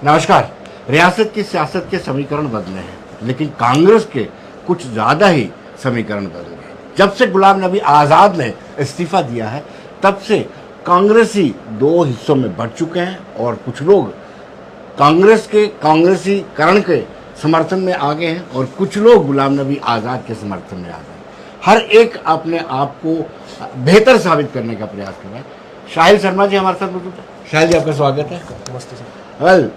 नमस्कार। रियासत की सियासत के समीकरण बदले हैं, लेकिन कांग्रेस के कुछ ज़्यादा ही समीकरण बदले हैं। जब से गुलाम नबी आज़ाद ने इस्तीफा दिया है, तब से कांग्रेसी दो हिस्सों में बढ़ चुके हैं और कुछ लोग कांग्रेस के कांग्रेसीकरण के समर्थन में आ गए हैं और कुछ लोग गुलाम नबी आज़ाद के समर्थन में आ गए हैं। हर एक अपने आप को बेहतर साबित करने का प्रयास कर रहा है। शाहिल शर्मा जी हमारे साथ मौजूद है। शाहिल जी, आपका स्वागत है। नमस्ते सर। वेल,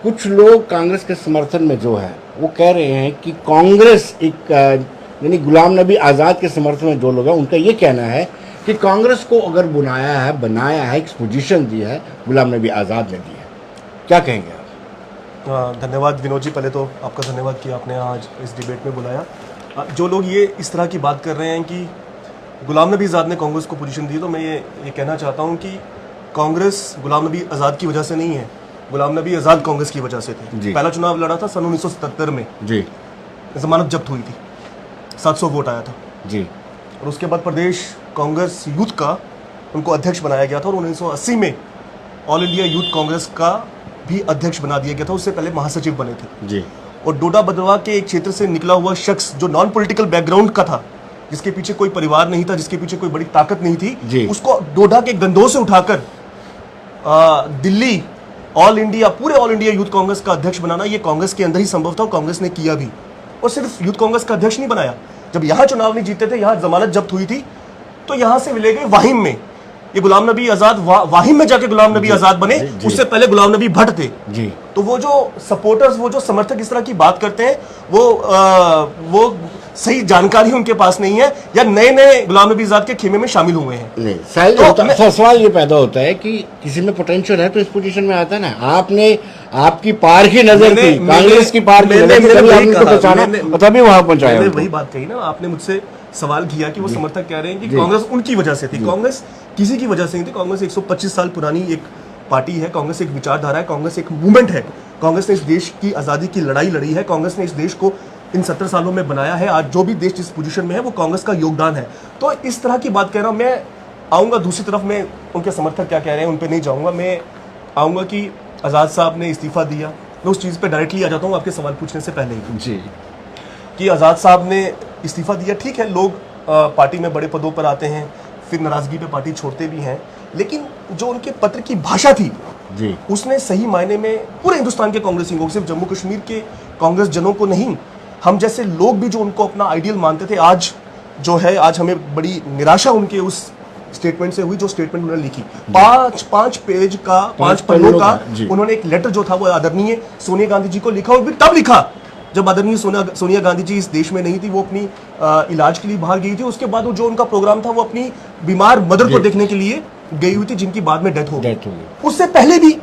कुछ लोग कांग्रेस के समर्थन में जो है वो कह रहे हैं कि कांग्रेस एक यानी गुलाम नबी आज़ाद के समर्थन में जो लोग हैं उनका ये कहना है कि कांग्रेस को अगर बनाया है, एक पोजीशन दी है, गुलाम नबी आज़ाद ने दी है। क्या कहेंगे आप? धन्यवाद विनोद जी, पहले तो आपका धन्यवाद कि आपने आज इस डिबेट में बुलाया। जो लोग ये इस तरह की बात कर रहे हैं कि गुलाम नबी आज़ाद ने कांग्रेस को पोजीशन दी, तो मैं ये कहना चाहता हूँ कि कांग्रेस गुलाम नबी आज़ाद की वजह से नहीं है, गुलाम नबी आज़ाद कांग्रेस की वजह से थे। पहला चुनाव लड़ा था सन 1977 में जी, जमानत जब्त हुई थी, 700 वोट आया था जी, और उसके बाद प्रदेश कांग्रेस यूथ का उनको अध्यक्ष बनाया गया था और 1980 में ऑल इंडिया यूथ कांग्रेस का भी अध्यक्ष बना दिया गया था। उससे पहले महासचिव बने थे जी। और डोडा बदरवा के एक क्षेत्र से निकला हुआ शख्स जो नॉन पॉलिटिकल बैकग्राउंड का था, जिसके पीछे कोई परिवार नहीं था, जिसके पीछे कोई बड़ी ताकत नहीं थी, उसको डोडा के गंदों से उठाकर दिल्ली पूरे ऑल इंडिया यूथ कांग्रेस का अध्यक्ष बनाना, ये कांग्रेस के अंदर ही संभव था और कांग्रेस ने किया भी। और सिर्फ यूथ कांग्रेस का अध्यक्ष नहीं बनाया, जब यहाँ चुनाव नहीं जीते थे, यहाँ जमानत जब्त हुई थी, तो यहाँ से ले गए वाहिम में। ये गुलाम नबी आज़ाद वाहिम में जाके गुलाम नबी आज़ाद बने, उससे पहले गुलाम नबी भट्ट थे जी। तो वो जो सपोर्टर्स, वो जो समर्थक इस तरह की बात करते हैं, वो सही जानकारी उनके पास नहीं है या नए गुलाम नबी आज़ाद के खेमे में शामिल हुए हैं। नहीं, तो सवाल ये पैदा होता है कि किसी में पोटेंशियल है तो इस पोजीशन में आता है ना। आपकी पार की नजर थी, कांग्रेस की पार की नजर थी, तभी वहां पहुंचाया। वही बात कही ना आपने, मुझसे सवाल किया कि वो समर्थक कह रहे हैं कि कांग्रेस उनकी वजह से थी। कांग्रेस किसी की वजह से नहीं थी। कांग्रेस 125 साल पुरानी एक पार्टी है, कांग्रेस एक विचारधारा है, कांग्रेस एक मूवमेंट है। कांग्रेस ने इस देश की आज़ादी की लड़ाई लड़ी है, कांग्रेस ने इस देश को इन 70 सालों में बनाया है। आज जो भी देश जिस पोजीशन में है वो कांग्रेस का योगदान है। तो इस तरह की बात कह रहा हूँ। मैं आऊँगा दूसरी तरफ, मैं उनके समर्थक क्या कह रहे हैं उन पर नहीं जाऊँगा। मैं आऊँगा कि आज़ाद साहब ने इस्तीफा दिया, मैं उस चीज़ पर डायरेक्टली आ जाता हूँ आपके सवाल पूछने से पहले ही जी, कि आज़ाद साहब ने इस्तीफा दिया। ठीक है, लोग पार्टी में बड़े पदों पर आते हैं, फिर नाराजगी पे पार्टी छोड़ते भी हैं, लेकिन जो उनके पत्र की भाषा थी जी, उसने सही मायने में पूरे हिंदुस्तान के कांग्रेसियों को, सिर्फ जम्मू कश्मीर के कांग्रेस जनों को नहीं, हम जैसे लोग भी जो उनको अपना आइडियल मानते थे, आज हमें बड़ी निराशा उनके उस स्टेटमेंट से हुई जो स्टेटमेंट उन्होंने लिखी। पांच पेज का, 5 पन्नों का उन्होंने एक लेटर जो था वो आदरणीय सोनिया गांधी जी को लिखा, और भी तब लिखा जब आदरणीय सोनिया गांधी जी इस देश में नहीं थी, वो अपनी इलाज के लिए बाहर गई थी। उसके बाद जो उनका प्रोग्राम था वो अपनी बीमार मदर को देखने के लिए गई हुई थी, जिनकी बाद में डेथ हो गई। उससे पहले भी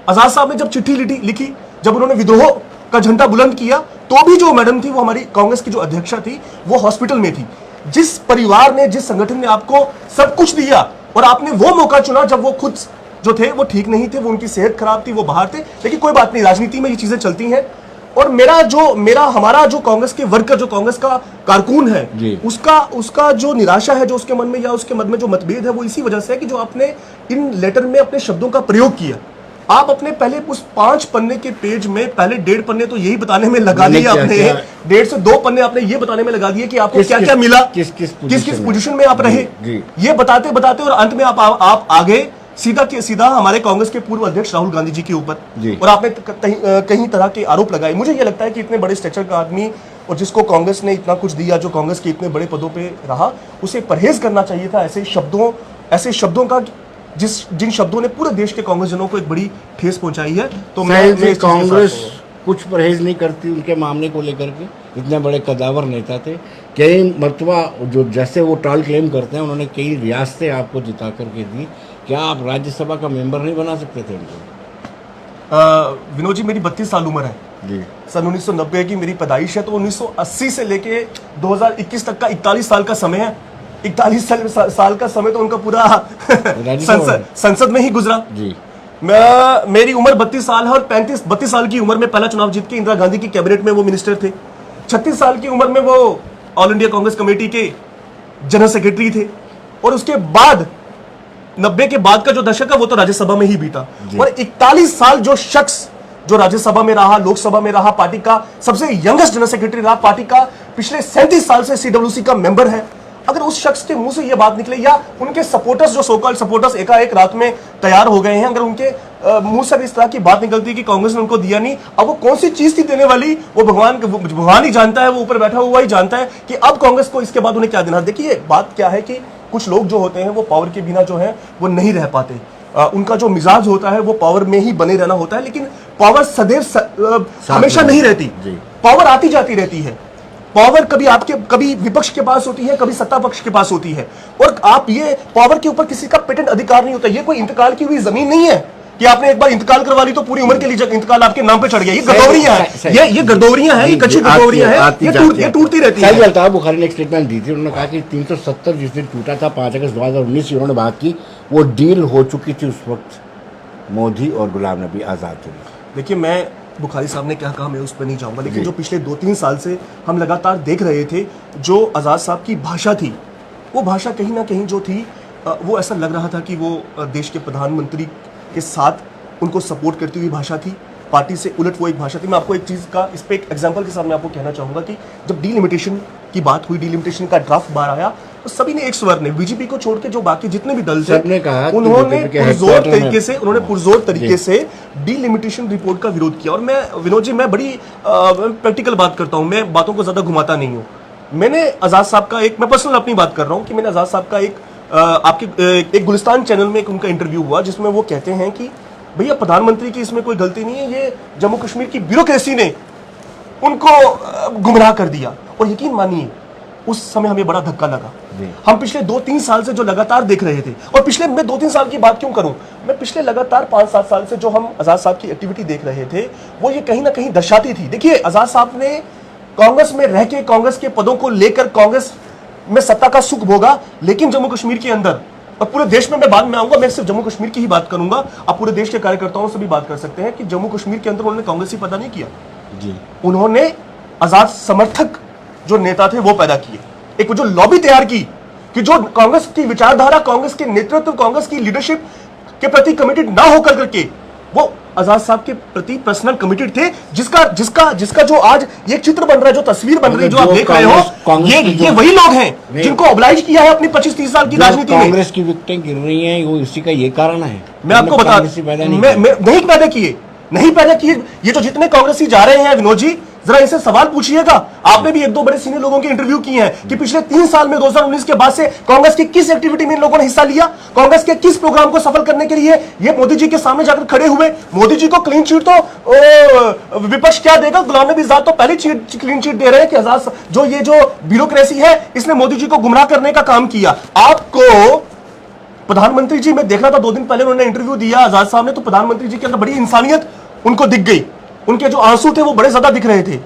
आज़ाद साहब ने जब चिट्ठी लिखी, जब उन्होंने विद्रोह का झंडा बुलंद किया, तो भी जो मैडम थी, वो हमारी कांग्रेस की जो अध्यक्षा थी, वो हॉस्पिटल में थी। जिस परिवार ने, जिस संगठन ने आपको सब कुछ दिया और आपने वो मौका चुना जब वो खुद जो थे वो ठीक नहीं थे, वो उनकी सेहत खराब थी, वो बाहर थे। लेकिन कोई बात नहीं, राजनीति में ये चीजें चलती हैं। और हमारा जो कांग्रेस के वर्कर, जो कांग्रेस का कारकुन है, उसका जो निराशा है, जो उसके मन में या उसके मन में जो मतभेद है, वो इसी वजह से है कि जो आपने इन लेटर में अपने शब्दों का प्रयोग किया। आप अपने पहले उस 5 पन्ने के पेज में पहले 1.5 पन्ने तो यही बताने में लगा दिए आपने, 1.5 से 2 पन्ने आपने ये बताने में लगा दिए कि आपको क्या क्या मिला, किस पोजीशन में आप रहे, ये बताते बताते, और अंत में आप आगे सीधा हमारे कांग्रेस के पूर्व अध्यक्ष राहुल गांधी जी के ऊपर, और आपने कहीं तरह के आरोप लगाए। मुझे ये लगता है कि इतने बड़े स्ट्रक्चर का आदमी और जिसको कांग्रेस ने इतना कुछ दिया, जो कांग्रेस के इतने बड़े पदों पे रहा, उसे परहेज करना चाहिए था ऐसे शब्दों का, जिन शब्दों ने पूरे देश के कांग्रेस जनों को एक बड़ी ठेस पहुंचाई है। तो मैं कांग्रेस कुछ परहेज नहीं करती उनके मामले को लेकर के। इतने बड़े कदावर नेता थे, कई मरतबा जो जैसे वो ट्रायल क्लेम करते हैं, उन्होंने कई रियासतें आपको जिता करके दी। क्या आप राज्यसभा का मेंबर नहीं बना सकते थे उनको? विनोद जी, मेरी 32 साल उम्र है जी, सन 1990 की मेरी पैदाइश है, तो 1980 से लेके 2021 तक का 41 साल का समय है। 41 साल का समय तो उनका पूरा संसद में ही गुजरा जी। मेरी उम्र 32 साल है और 32 साल की उम्र में पहला चुनाव जीत के इंदिरा गांधी की कैबिनेट में वो मिनिस्टर थे। 36 साल की उम्र में वो ऑल इंडिया कांग्रेस कमेटी के जनरल सेक्रेटरी थे, और उसके बाद 90 के बाद का जो दशक है वो तो राज्यसभा में ही बीता। और 41 साल जो शख्स जो राज्यसभा में रहा, लोकसभा में रहा, पार्टी का सबसे यंगेस्ट जनरल सेक्रेटरी रहा, पार्टी का पिछले 37 साल से सीडब्ल्यूसी का मेंबर है, अगर उस शख्स के मुंह से यह बात निकले या उनके सपोर्टर्स जो सोकॉल्ड सपोर्टर्स एकाएक रात में तैयार हो गए हैं, अगर उनके मुंह से इस तरह की बात निकलती है कि कांग्रेस ने उनको दिया नहीं, अब वो कौन सी चीज थी देने वाली, वो भगवान ही जानता है, वो ऊपर बैठा हुआ ही जानता है कि अब कांग्रेस को इसके बाद उन्हें क्या देना। देखिए बात क्या है कि कुछ लोग जो होते हैं वो पावर के बिना जो है वो नहीं रह पाते, उनका जो मिजाज होता है वो पावर में ही बने रहना होता है, लेकिन पावर सदैव हमेशा नहीं रहती, पावर आती जाती रहती है। पावर कभी विपक्ष के पास होती है, कभी सत्ता पक्ष के पास होती है, और आप ये पावर के ऊपर किसी का पेटेंट अधिकार नहीं होता। ये कोई इंतकाल की हुई जमीन नहीं है कि आपने एक बार इंतकाल करवा ली तो पूरी उम्र के लिए इंतकाल आपके नाम पे चढ़ गया। ये गरदौरियां हैं, ये गरदौरियां हैं, ये कच्ची गरदौरियां हैं, ये टूटती रहती है। अल्ताफ बुखारी ने एक स्टेटमेंट दी थी, उन्होंने कहा कि 370 जिस दिन टूटा था 5 अगस्त 2019, उन्होंने बात की वो डील हो चुकी थी उस वक्त मोदी और गुलाम नबी आजाद थे। देखिए मैं बुखारी साहब ने क्या कहा मैं उस पर नहीं जाऊंगा, लेकिन जो पिछले 2-3 साल से हम लगातार देख रहे थे, जो आज़ाद साहब की भाषा थी, वो भाषा कहीं ना कहीं जो थी वो ऐसा लग रहा था कि वो देश के प्रधानमंत्री के साथ उनको सपोर्ट करती हुई भाषा थी, पार्टी से उलट वो एक भाषा थी। मैं आपको एक चीज़ का इस पर एक एग्जाम्पल के साथ मैं आपको कहना चाहूँगा कि जब डीलिमिटेशन की बात हुई, डीलिमिटेशन का ड्राफ्ट बाहर आया, तो सभी ने एक स्वर ने, बीजेपी को छोड़ के जो बाकी जितने भी दल थे, उन्होंने पुरजोर तरीके से डीलिमिटेशन रिपोर्ट का विरोध किया। और मैं विनोद जी, मैं बड़ी प्रैक्टिकल बात करता हूँ, मैं बातों को ज्यादा घुमाता नहीं हूँ। मैंने आजाद साहब का मैं पर्सनल अपनी बात कर रहा हूँ कि मैंने आजाद साहब का आपके एक गुलिस्तान चैनल में उनका इंटरव्यू हुआ, जिसमें वो कहते हैं कि भैया प्रधानमंत्री की इसमें कोई गलती नहीं है, ये जम्मू कश्मीर की ब्यूरोक्रेसी ने उनको गुमराह कर दिया। और यकीन मानिए उस समय हमें बड़ा धक्का लगा। हम पिछले 2-3 साल से जो लगातार देख रहे थे, और पिछले मैं 2-3 साल की बात क्यों करूं, मैं पिछले लगातार 5-7 साल से जो हम आजाद साहब की एक्टिविटी देख रहे थे, वो ये कहीं ना कहीं दर्शाती थी। देखिए आजाद साहब ने कांग्रेस में रह के कांग्रेस के पदों को लेकर कांग्रेस में सत्ता का सुख भोगा, लेकिन जम्मू कश्मीर के अंदर और पूरे देश में, मैं बाद में आऊंगा, मैं सिर्फ जम्मू कश्मीर की ही बात करूंगा, आप पूरे देश के कार्यकर्ताओं से भी बात कर सकते हैं कि जम्मू कश्मीर के अंदर उन्होंने कांग्रेसी पैदा नहीं किया जी, उन्होंने आजाद समर्थक जो नेता थे वो पैदा किए, एक जो लॉबी तैयार की कि जो कांग्रेस की विचारधारा, कांग्रेस के नेतृत्व, कांग्रेस की लीडरशिप के प्रति कमिटेड ना होकर करके वो आजाद साहब के प्रति पर्सनल कमिटेड थे, जिसका जो आज ये चित्र बन रहा है, जो तस्वीर बन रही है, जो आप देख रहे हो, ये वही लोग हैं जिनको ऑब्लाइज किया है अपनी 25-30 साल की राजनीति में। कांग्रेस की विकेटें गिर रही हैं, वो इसी का ये कारण है। मैं आपको बता नहीं पैदा किए ये जो जितने कांग्रेसी जा रहे हैं, विनोद जी जरा इनसे सवाल पूछिएगा। आपने भी 1-2 बड़े सीनियर लोगों के इंटरव्यू किए हैं कि पिछले 3 साल में 2019 के बाद से कांग्रेस की किस एक्टिविटी में इन लोगों ने हिस्सा लिया, कांग्रेस के किस प्रोग्राम को सफल करने के लिए ये मोदी जी के सामने जाकर खड़े हुए। मोदी जी को क्लीन चिट तो विपक्ष क्या देगा, गुलाम नबी आजाद तो पहले क्लीन चिट दे रहे हैं कि आजाद जो ये जो ब्यूरोक्रेसी है इसने मोदी जी को गुमराह करने का काम किया। आपको प्रधानमंत्री जी, मैं देख रहा था 2 दिन पहले उन्होंने इंटरव्यू दिया आजाद साहब ने, तो प्रधानमंत्री जी के अंदर बड़ी इंसानियत उनको दिख गई, उनके जो आंसू थे वो बड़े ज्यादा दिख रहे थे।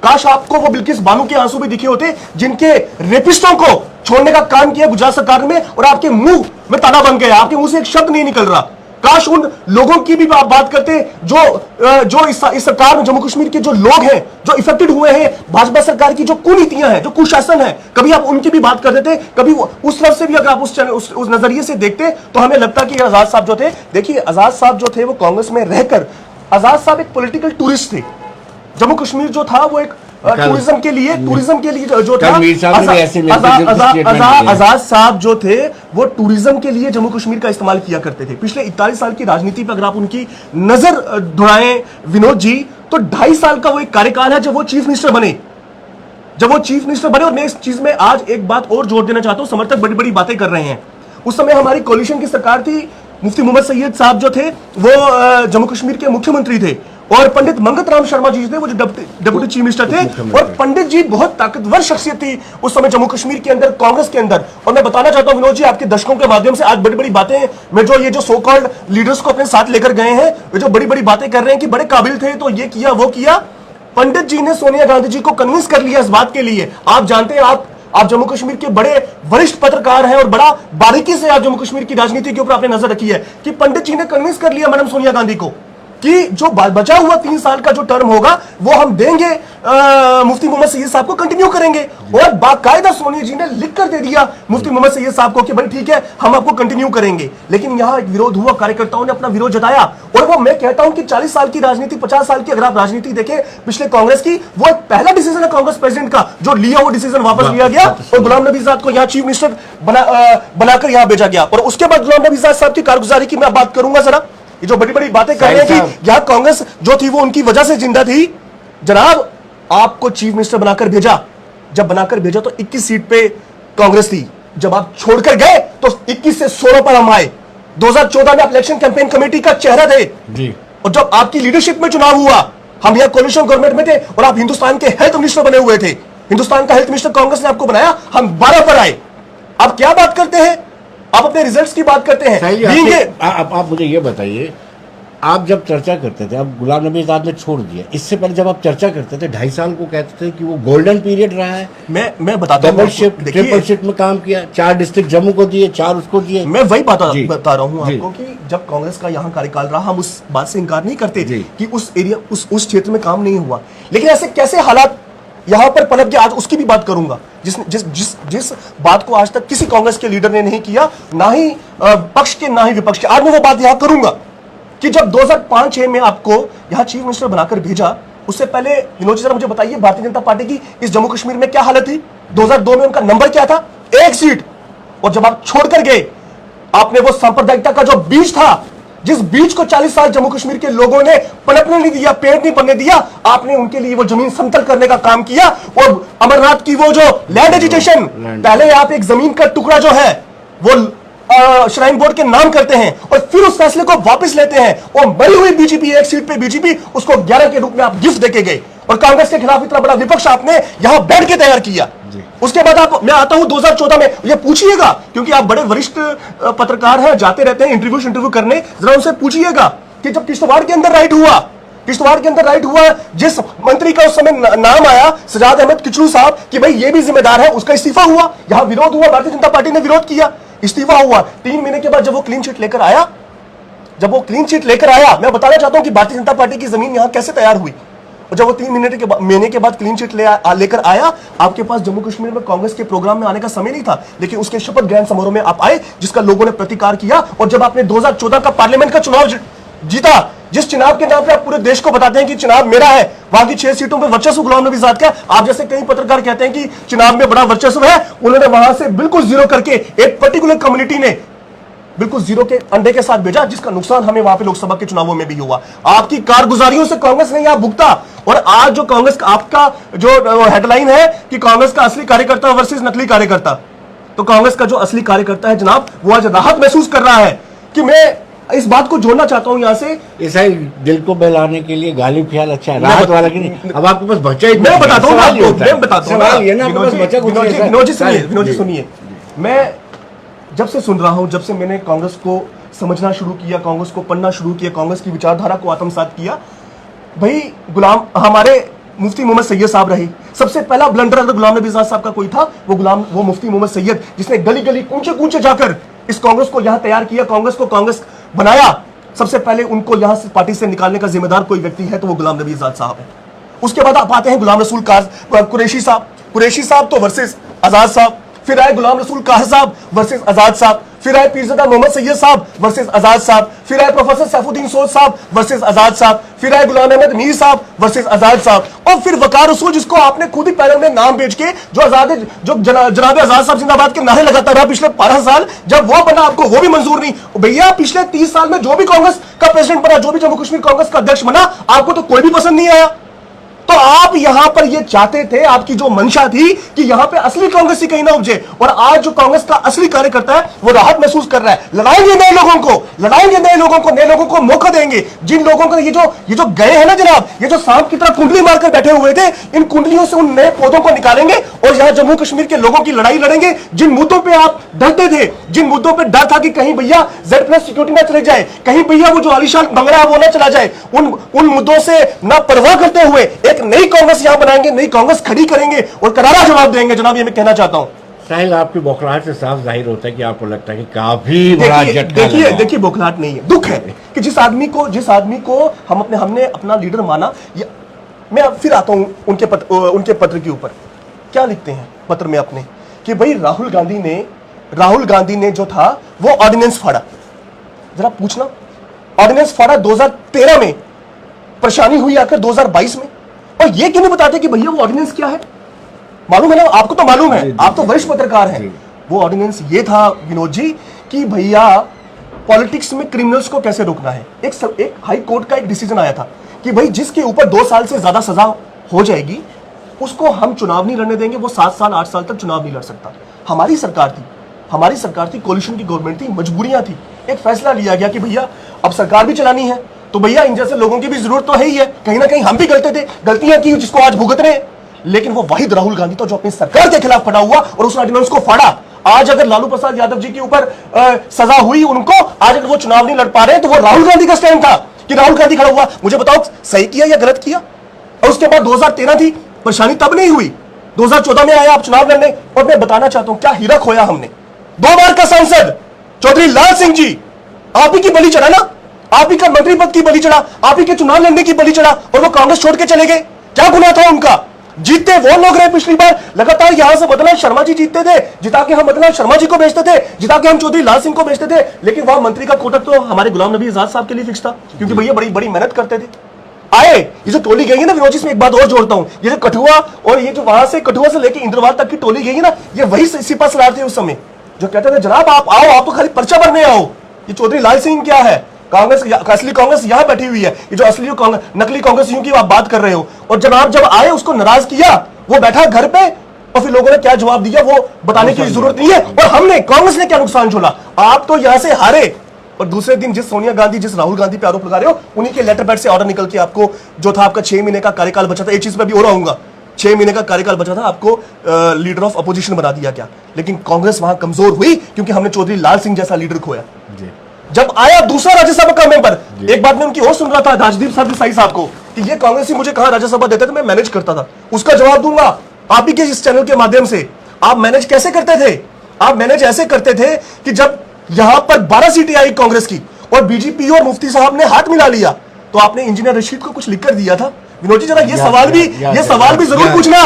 काश आपको वो बिल्किस बानो के आंसू भी दिखे होते जिनके रेपिस्टों को छोड़ने का काम किया गुजरात सरकार में, और आपके मुंह में ताला बन गया, आपके मुंह से एक शब्द नहीं निकल रहा। काश उन लोगों की भी आप बात करते जो इस सरकार में जम्मू कश्मीर के जो लोग हैं, जो इफेक्टेड हुए हैं भाजपा सरकार की जो कुनीतियां हैं, जो कुशासन है, कभी आप उनकी भी बात करते थे, कभी उस तरफ से भी अगर आप उस नजरिए से देखते तो हमें लगता कि आजाद साहब जो थे, देखिए आजाद साहब जो थे वो कांग्रेस में रहकर, आजाद साहब एक पॉलिटिकल टूरिस्ट थे। जम्मू कश्मीर जो था वो एक टूरिज्म के लिए जो था, आजाद साहब जो थे वो टूरिज्म के लिए जम्मू कश्मीर का इस्तेमाल किया करते थे। पिछले 41 साल की राजनीति पर अगर आप उनकी नजर दौड़ाएं विनोद जी, तो 2.5 साल का वो एक कार्यकाल है जब वो चीफ मिनिस्टर बने। और मैं इस चीज में आज एक बात और जोर देना चाहता हूं, समर्थक बड़ी बड़ी बातें कर रहे हैं। उस समय हमारी कोलिशन की सरकार थी, मुफ्ती मोहम्मद सैयद साहब जो थे वो जम्मू कश्मीर के मुख्यमंत्री थे, और पंडित मंगत राम शर्मा जी थे वो जो डिप्टी चीफ मिनिस्टर थे, और पंडित जी बहुत ताकतवर शख्सियत थी उस समय जम्मू कश्मीर के अंदर, कांग्रेस के अंदर। और मैं बताना चाहता हूं विनोद जी, आपके दर्शकों के माध्यम से, आज बड़ी बड़ी बातें मैं जो ये जो सो कॉल्ड लीडर्स को अपने साथ लेकर गए हैं, वे जो बड़ी बड़ी बातें कर रहे हैं कि बड़े काबिल थे तो ये किया वो किया, पंडित जी ने सोनिया गांधी जी को कन्विंस कर लिया इस बात के लिए। आप जानते हैं, आप जम्मू कश्मीर के बड़े वरिष्ठ पत्रकार हैं और बड़ा बारीकी से आप जम्मू कश्मीर की राजनीति के ऊपर आपने नजर रखी है कि पंडित जी ने कन्विंस कर लिया मैडम सोनिया गांधी को कि जो बचा हुआ 3 साल का जो टर्म होगा वो हम देंगे, मुफ्ती मोहम्मद सैयद साहब को कंटिन्यू करेंगे। और बाकायदा सोनिया जी ने लिख कर दे दिया मुफ्ती मोहम्मद सैयद साहब को कि भाई ठीक है हम आपको कंटिन्यू करेंगे। लेकिन यहां एक विरोध हुआ, कार्यकर्ताओं ने अपना विरोध जताया। और वो मैं कहता हूं कि 40 साल की राजनीति, 50 साल की अगर आप राजनीति देखें पिछले कांग्रेस की, वो एक पहला डिसीजन है कांग्रेस प्रेसिडेंट का जो लिया, वो डिसीजन वापस लिया गया और गुलाम नबी आजाद को यहां चीफ मिनिस्टर बनाकर यहां भेजा गया। और उसके बाद गुलाम नबी आजाद साहब की कारगुजारी की मैं बात करूंगा जरा। ये जो बड़ी बड़ी बातें कर रहे हैं कि यहां कांग्रेस जो थी वो उनकी वजह से जिंदा थी, जनाब आपको चीफ मिनिस्टर बनाकर भेजा, जब बनाकर भेजा तो 21 सीट पे कांग्रेस थी, जब आप छोड़कर गए तो 21 से 16 पर हम आए। 2014 में आप इलेक्शन कैंपेन कमेटी का चेहरा थे जी। और जब आपकी लीडरशिप में चुनाव हुआ, हम यहां कोalition गवर्नमेंट में थे और आप हिंदुस्तान के हेल्थ मिनिस्टर बने हुए थे। हिंदुस्तान का हेल्थ मिनिस्टर कांग्रेस ने आपको बनाया, हम 12 पर आए। आप क्या बात करते हैं, आप अपने रिजल्ट्स की बात करते हैं। आप मुझे ये बताइए, आप जब चर्चा करते थे, अब गुलाम नबी आजाद ने छोड़ दिया, इससे पहले जब आप चर्चा करते थे 2.5 साल को कहते थे कि वो गोल्डन पीरियड रहा है। मैं बताता हूं, डबल शिफ्ट ट्रिपल शिफ्ट में काम किया, 4 डिस्ट्रिक्ट जम्मू को दिए, 4 उसको दिए। मैं वही बता रहा हूं आपको कि जब कांग्रेस का यहां कार्यकाल रहा, हम उस बात से इनकार नहीं करते कि उस एरिया उस क्षेत्र में काम नहीं हुआ। लेकिन ऐसे कैसे हालात यहां पर पनप गया, आज उसकी भी बात करूंगा, जिस बात को आज तक किसी कांग्रेस के लीडर ने नहीं किया, ना ही पक्ष के ना ही विपक्ष के। आज मैं वो बात यहां करूंगा कि जब 2005-6 में आपको यहां चीफ मिनिस्टर बनाकर भेजा, उससे पहले विनोद जी जरा मुझे बताइए भारतीय जनता पार्टी की इस जम्मू कश्मीर में क्या हालत थी? 2002 में उनका नंबर क्या था? 1 सीट। और जब आप छोड़कर गए, आपने वो सांप्रदायिकता का जो बीज था, जिस बीज को 40 साल जम्मू कश्मीर के लोगों ने पनपने नहीं दिया, पेड़ नहीं बनने दिया, आपने उनके लिए वो जमीन समतल करने का काम किया। और अमरनाथ की वो जो लैंड एजिटेशन, पहले आप एक जमीन का टुकड़ा जो है वो श्राइन बोर्ड के नाम करते हैं और फिर उस फैसले को वापस लेते हैं। और मरी हुई बीजेपी, 1 सीट पे बीजेपी, उसको 11 के रूप में आप गिफ्ट देके गए। और कांग्रेस के खिलाफ इतना बड़ा विपक्ष आपने यहां बैठ के तैयार किया। उसके बाद मैं आता हूं 2014 में, ये पूछिएगा क्योंकि आप बड़े वरिष्ठ पत्रकार हैं, जाते रहते हैं इंटरव्यू करने, जरा उनसे पूछिएगा कि जब किश्तवाड़ के अंदर राइट हुआ, किश्तवाड़ के अंदर राइट हुआ, जिस मंत्री का उस समय नाम आया सजाद अहमद किचलू साहब कि भाई ये भी जिम्मेदार है, उसका इस्तीफा हुआ। यहां विरोध हुआ, भारतीय जनता पार्टी ने विरोध किया, इस्तीफा हुआ। 3 महीने के बाद जब वो क्लीन चिट लेकर आया, मैं बताना चाहता हूं कि भारतीय जनता पार्टी की जमीन यहां कैसे तैयार हुई। और जब वो 3 महीने के बाद क्लीन चिट लेकर आया, आपके पास जम्मू कश्मीर में कांग्रेस के प्रोग्राम में आने का समय नहीं था, लेकिन उसके शपथ ग्रहण समारोह में आप आए, जिसका लोगों ने प्रतिकार किया। और जब आपने 2014 का पार्लियामेंट का चुनाव जीता, जिस चुनाव के नाम पे आप पूरे देश को बताते हैं कि चुनाव मेरा है, वहां की 6 सीटों पे वर्चस्व गुलाम नबी आजाद का, आप जैसे कई पत्रकार कहते हैं कि चुनाव में बड़ा वर्चस्व है, उन्होंने वहां से बिल्कुल जीरो करके एक पर्टिकुलर कम्युनिटी ने बिल्कुल जीरो के अंडे के साथ भेजा, जिसका नुकसान हमें वहां पे लोकसभा के चुनावों में भी हुआ। आपकी कारगुजारियों से कांग्रेस ने यहां भुगता। और आज जो कांग्रेस का आपका जो हेडलाइन है कि कांग्रेस का असली कार्यकर्ता वर्सेस नकली कार्यकर्ता, तो कांग्रेस का जो असली कार्यकर्ता है जनाब, वो आज राहत महसूस कर रहा है। कि मैं इस बात को जोड़ना चाहता हूं यहां से, ऐसा ही दिल को बहलाने के लिए गाली ख्याल अच्छा है, राहत वाला कि नहीं। अब आपके पास बच्चा ही, मैं बताता हूं, विनोद जी सुनिए, मैं जब से सुन रहा हूं, जब से मैंने कांग्रेस को समझना शुरू किया, कांग्रेस को पढ़ना शुरू किया, कांग्रेस की विचारधारा को आत्मसात किया, भाई हमारे मुफ्ती मोहम्मद सैयद साहब रहे। सबसे पहला ब्लंडर अगर गुलाम नबी आजाद साहब का कोई था, वो मुफ्ती मोहम्मद सैयद, जिसने गली गली कूचे कूचे जाकर इस कांग्रेस को यहां तैयार किया, कांग्रेस को कांग्रेस बनाया। सबसे पहले उनको यहां से पार्टी से निकालने का जिम्मेदार कोई व्यक्ति है तो वो गुलाम नबी आजाद साहब है। उसके बाद आप आते हैं गुलाम रसूल कुरैशी साहब तो वर्सेस आजाद साहब, फिर आए गुलाम रसूल काह साहब वर्सेस आजाद साहब, फिर आए पीरज़ादा मोहम्मद सैयद साहब वर्सेस आजाद साहब, फिर आए प्रोफेसर सैफुद्दीन सोज साहब वर्सेस आजाद साहब, फिर आए गुलाम अहमद मीर साहब वर्सेस आजाद साहब, और फिर वकार रसूल, जिसको आपने खुद ही पैनल में नाम बेच के जो जनाब आजाद साहब जिंदाबाद के नारे लगाता रहा पिछले 12 साल, जब वो बना आपको वो भी मंजूर नहीं। भैया पिछले 30 साल में जो भी कांग्रेस का प्रेसिडेंट बना, जो भी जम्मू कश्मीर कांग्रेस का अध्यक्ष बना, आपको तो कोई भी पसंद नहीं आया। तो आप यहां पर ये चाहते थे, आपकी जो मंशा थी कि यहां पे असली कांग्रेस ही कहीं ना उपजे, और आज जो कांग्रेस का असली कार्यकर्ता है वो राहत महसूस कर रहा है। लड़ाएंगे नए लोगों को मौका देंगे। जिन लोगों को ये जो गए हैं ना जनाब, ये जो सांप की तरह कुंडली मारकर बैठे हुए थे, इन कुंडलियों से उन नए पौधों को निकालेंगे और यहां जम्मू कश्मीर के लोगों की लड़ाई लड़ेंगे। जिन मुद्दों पर आप डरते थे, जिन मुद्दों पर डर था कि कहीं भैया Z+ सिक्योरिटी ना चले जाए, कहीं भैया वो जो आलीशान बंगला है वो ना चला जाए, उन मुद्दों से ना परवाह करते हुए एक नई कांग्रेस यहां बनाएंगे, नई कांग्रेस खड़ी करेंगे और करारा जवाब देंगे। जनाब ये मैं कहना चाहता हूं। साहिल, आपकी बौखलाहट से साफ जाहिर होता है कि आपको लगता है कि काफी बड़ा झटका लगा। देखिए बौखलाहट नहीं है, दुख है कि जिस आदमी को हमने अपना लीडर माना। मैं अब फिर आता हूं उनके पत्र के ऊपर। क्या लिखते हैं पत्र में अपने कि भाई राहुल गांधी ने जो था वो ऑर्डिनेंस फाड़ा। जरा पूछना, ऑर्डिनेंस फाड़ा 2013 में, परेशानी हुई आकर 2022 में, और ये क्यों नहीं बताते कि भैया वो ऑर्डिनेंस क्या है? मालूम है ना आपको? तो मालूम है, आप तो वरिष्ठ पत्रकार हैं। वो ऑर्डिनेंस ये था विनोद जी कि भैया पॉलिटिक्स में क्रिमिनल्स को कैसे रोकना है। एक हाई कोर्ट का एक डिसीजन आया था कि भाई जिसके ऊपर 2 साल से ज्यादा सजा हो जाएगी उसको हम चुनाव नहीं लड़ने देंगे, वो 7 साल 8 साल तक चुनाव नहीं लड़ सकता। हमारी सरकार थी, कोलिशन की गवर्नमेंट थी, मजबूरियां थी, एक फैसला लिया गया कि भैया अब सरकार भी चलानी है तो भैया इन जैसे लोगों की भी जरूरत तो है ही है। कहीं ना कहीं हम भी गलतियां की जिसको आज भुगत रहे हैं। लेकिन वो वाहिद राहुल गांधी तो जो अपनी सरकार के खिलाफ खड़ा हुआ और उस ऑर्डिनेंस को फाड़ा। आज अगर लालू प्रसाद यादव जी के ऊपर सजा हुई उनको, आज अगर वो चुनाव नहीं लड़ पा रहे तो वो राहुल गांधी का स्टैंड था कि राहुल गांधी खड़ा हुआ। मुझे बताओ सही किया या गलत किया? और उसके बाद 2013 थी, परेशानी तब नहीं हुई, 2014 में आया आप चुनाव लड़ने। और मैं बताना चाहता हूं क्या हीरा खोया हमने। 2 बार का सांसद चौधरी लाल सिंह जी, आप ही की बलि चढ़ा ना, आप ही का मंत्री पद की बलि चढ़ा, आप ही के चुनाव लड़ने की बलि चढ़ा और वो कांग्रेस छोड़ के चले गए। क्या गुनाह था उनका? जीतते वो लोग रहे पिछली बार लगातार। यहां से मदनलाल शर्मा जी जीतते थे, जिता के हम मदनलाल शर्मा जी को बेचते थे, जिता के हम चौधरी लाल सिंह को बेचते थे। लेकिन वहां मंत्री का कोटक तो हमारे गुलाम नबी आजाद साहब के लिए फिक्स था, क्योंकि भैया बड़ी बड़ी मेहनत करते थे। आए ये जो टोली गई है ना विनोद जी, इसमें एक बात और जोड़ता हूं, ये जो कठुआ और ये जो वहां से कठुआ से लेकर इंद्रवाल तक की टोली गई है ना, ये वही सिपा सलार थे उस समय, जो कहते थे जनाब आप आओ, आप तो खाली पर्चा भरने आओ। ये चौधरी लाल सिंह क्या है? कांग्रेस, असली कांग्रेस यहां बैठी हुई है। ये जो असली नकली कांग्रेस की आप बात कर रहे हो। और जनाब जब आए उसको नाराज किया, वो बैठा घर पे, और फिर लोगों ने क्या जवाब दिया वो बताने की जरूरत नहीं है। और हमने, कांग्रेस ने क्या नुकसान झोला? आप तो यहां से हारे और दूसरे दिन जिस सोनिया गांधी, जिस राहुल गांधी पे आरोप लगा रहे हो, उन्हीं के लेटर पैड से ऑर्डर निकल के आपको जो था, आपका 6 महीने का कार्यकाल बचा था। एक चीज पे भी और आऊंगा, 6 महीने का कार्यकाल बचा था, आपको लीडर ऑफ अपोजिशन बना दिया गया। लेकिन कांग्रेस वहां कमजोर हुई क्योंकि हमने चौधरी लाल सिंह जैसा लीडर खोया। जब आया दूसरा राज्यसभा का मेंबर, एक बात मैं उनकी और सुन रहा था राजदीप सरदेसाई साहब को कि ये कांग्रेसी मुझे कहां राज्यसभा देते थे, मैं मैनेज करता था। उसका जवाब दूंगा आप ही के इस चैनल के माध्यम से। आप मैनेज कैसे करते थे? आप मैनेज ऐसे करते थे कि जब यहां पर 12 सीटें आई कांग्रेस की और बीजेपी और मुफ्ती साहब ने हाथ मिला लिया, तो आपने इंजीनियर रशीद को कुछ लिखकर दिया था। विनोद जी जरा ये सवाल भी जरूर पूछना।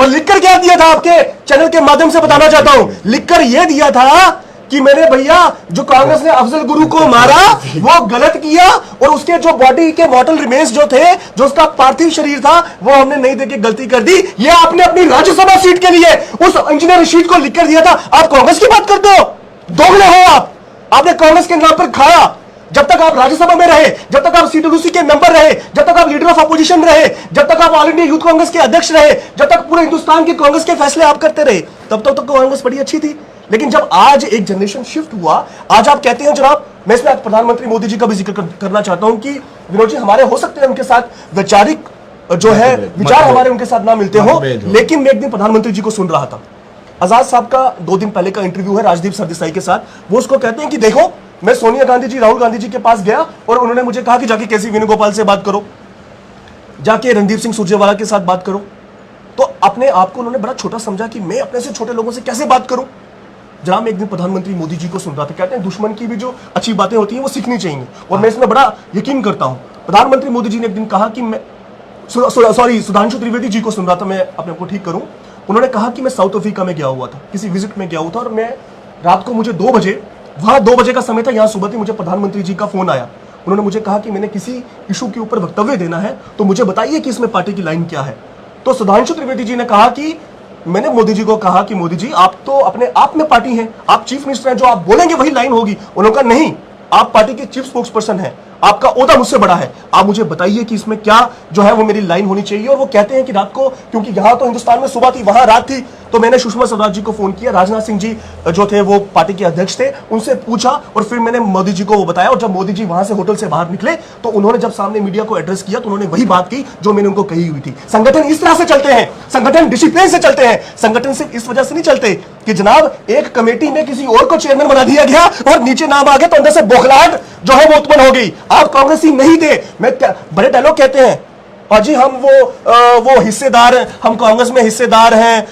और लिखकर क्या दिया था? आपके चैनल के माध्यम से बताना चाहता हूं। लिखकर यह दिया था कि मैंने भैया जो कांग्रेस ने अफजल गुरु को मारा वो गलत किया, और उसके जो बॉडी के मॉर्टल रिमेन्स जो थे, जो उसका पार्थिव शरीर था, वो हमने नहीं देके गलती कर दी। ये आपने अपनी राज्यसभा सीट के लिए उस इंजीनियर रशीद को लिखकर दिया था। आप कांग्रेस की बात करते हो? दोगले हो आप। आपने कांग्रेस के नाम पर खाया। जब तक आप राज्यसभा में रहे, जब तक आप सीडब्ल्यूसी के मेंबर रहे, जब तक आप लीडर ऑफ अपोजिशन रहे, जब तक आप ऑल इंडिया यूथ कांग्रेस के अध्यक्ष रहे, जब तक पूरे हिंदुस्तान के कांग्रेस के फैसले आप करते रहे, तब तक तो कांग्रेस बड़ी अच्छी थी। लेकिन जब आज एक जनरेशन शिफ्ट हुआ, आज आप कहते हैं जनाब, मैं इसमें आज प्रधानमंत्री मोदी जी का भी जिक्र करना चाहता हूं कि विनोद जी हमारे हो सकते हैं उनके साथ वैचारिक जो है विचार हमारे उनके साथ ना मिलते हो, लेकिन मैं एक दिन प्रधानमंत्री जी को सुन रहा था। आजाद साहब का 2 दिन पहले का इंटरव्यू है राजदीप सरदेसाई के साथ। वो उसको कहते हैं कि देखो मैं सोनिया गांधी जी, राहुल गांधी जी के पास गया और उन्होंने मुझे कहा कि जाके केसी वेणुगोपाल से बात करो, जाके रणदीप सिंह सुरजेवाला के साथ बात करो। तो अपने आप को उन्होंने बड़ा छोटा समझा कि मैं अपने से छोटे लोगों से कैसे बात करूं। जनाब मैं एक दिन प्रधानमंत्री मोदी जी को सुन रहा था, कहते हैं दुश्मन की भी जो अच्छी बातें होती हैं वो सीखनी चाहिए, और मैं इसमें बड़ा यकीन करता हूं। प्रधानमंत्री मोदी जी ने एक दिन कहा कि मैं सुधांशु त्रिवेदी जी को सुन रहा था, मैं अपने को ठीक करूं। उन्होंने कहा कि मैं साउथ अफ्रीका में गया हुआ था, किसी विजिट में गया हुआ था, और मैं रात को मुझे 2 बजे, वहां 2 बजे का समय था, यहां सुबह थी, मुझे प्रधानमंत्री जी का फोन आया। उन्होंने मुझे कहा कि मैंने किसी इशू के ऊपर वक्तव्य देना है, तो मुझे बताइए कि इसमें पार्टी की लाइन क्या है। तो सुधांशु त्रिवेदी जी ने कहा कि मैंने मोदी जी को कहा कि मोदी जी आप तो अपने आप में पार्टी हैं, आप चीफ मिनिस्टर हैं, जो आप बोलेंगे वही लाइन होगी। उन्होंने कहा नहीं, आप पार्टी के चीफ स्पोक्स पर्सन हैं, आपका ओहदा मुझसे बड़ा है, आप मुझे बताइए कि इसमें क्या जो है वो मेरी लाइन होनी चाहिए। और वो कहते हैं कि रात को, क्योंकि यहां तो हिंदुस्तान में सुबह थी, वहां रात थी, तो मैंने सुषमा स्वराज जी को फोन किया, राजनाथ सिंह जी जो थे वो पार्टी के अध्यक्ष थे, उनसे पूछा और फिर मैंने मोदी जी को वो बताया। और जब मोदी जी वहां से होटल से बाहर निकले तो उन्होंने जब सामने मीडिया को एड्रेस किया तो उन्होंने वही बात की जो मैंने उनको कही हुई थी। संगठन इस तरह से चलते हैं, संगठन डिसिप्लिन से चलते हैं, संगठन सिर्फ इस वजह से नहीं चलते कि जनाब एक कमेटी में किसी और को चेयरमैन बना दिया गया और नीचे नाम आ गया तो अंदर से बौखलाहट जो है वो उत्पन्न हो गई। आप कांग्रेसी नहीं थे। मैं बड़े डायलॉग कहते हैं और जी हम वो हिस्सेदार, हम कांग्रेस में हिस्सेदार हैं,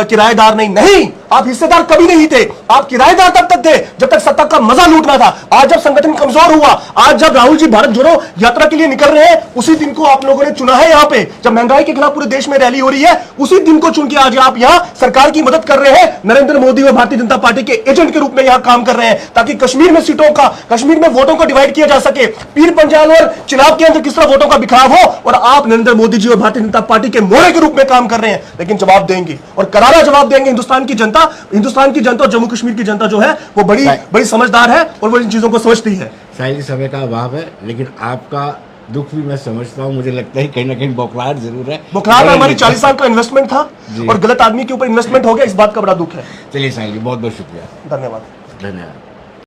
किराएदार नहीं। आप हिस्सेदार कभी नहीं थे, आप किराएदार तब तक थे जब तक सत्ता का मजा लूटना था। आज जब संगठन कमजोर हुआ, आज जब राहुल जी भारत जोड़ो यात्रा के लिए निकल रहे हैं, उसी दिन को आप लोगों ने चुना है यहाँ पे। जब महंगाई के खिलाफ पूरे देश में रैली हो रही है, उसी दिन को चुन के आज आप यहाँ सरकार की मदद कर रहे हैं। नरेंद्र मोदी और भारतीय जनता पार्टी के एजेंट के रूप में यहाँ काम कर रहे हैं, ताकि कश्मीर में सीटों का, कश्मीर में वोटों का डिवाइड किया जा सके। पीर पंजाल और चिनाब के अंदर किस तरह वोटों का बिखराव हो, और आप नरेंद्र मोदी जी और भारतीय जनता पार्टी के मोहरे के रूप में काम कर रहे हैं। लेकिन जवाब देंगे, और करारा जवाब देंगे। हिंदुस्तान की जनता और जम्मू कश्मीर की जनता जो है वो बड़ी समझदार है और वो इन चीजों को समझती है। साहिल जी, समय का अभाव है, लेकिन आपका दुख भी मैं समझता हूँ। मुझे लगता है कहीं ना कहीं बौखलाहट जरूर है। बौखलाहट हमारी 40 साल का इन्वेस्टमेंट था और गलत आदमी के ऊपर इन्वेस्टमेंट हो गया, इस बात का बड़ा दुख है। चलिए साहिल जी, बहुत बहुत शुक्रिया। धन्यवाद। धन्यवाद।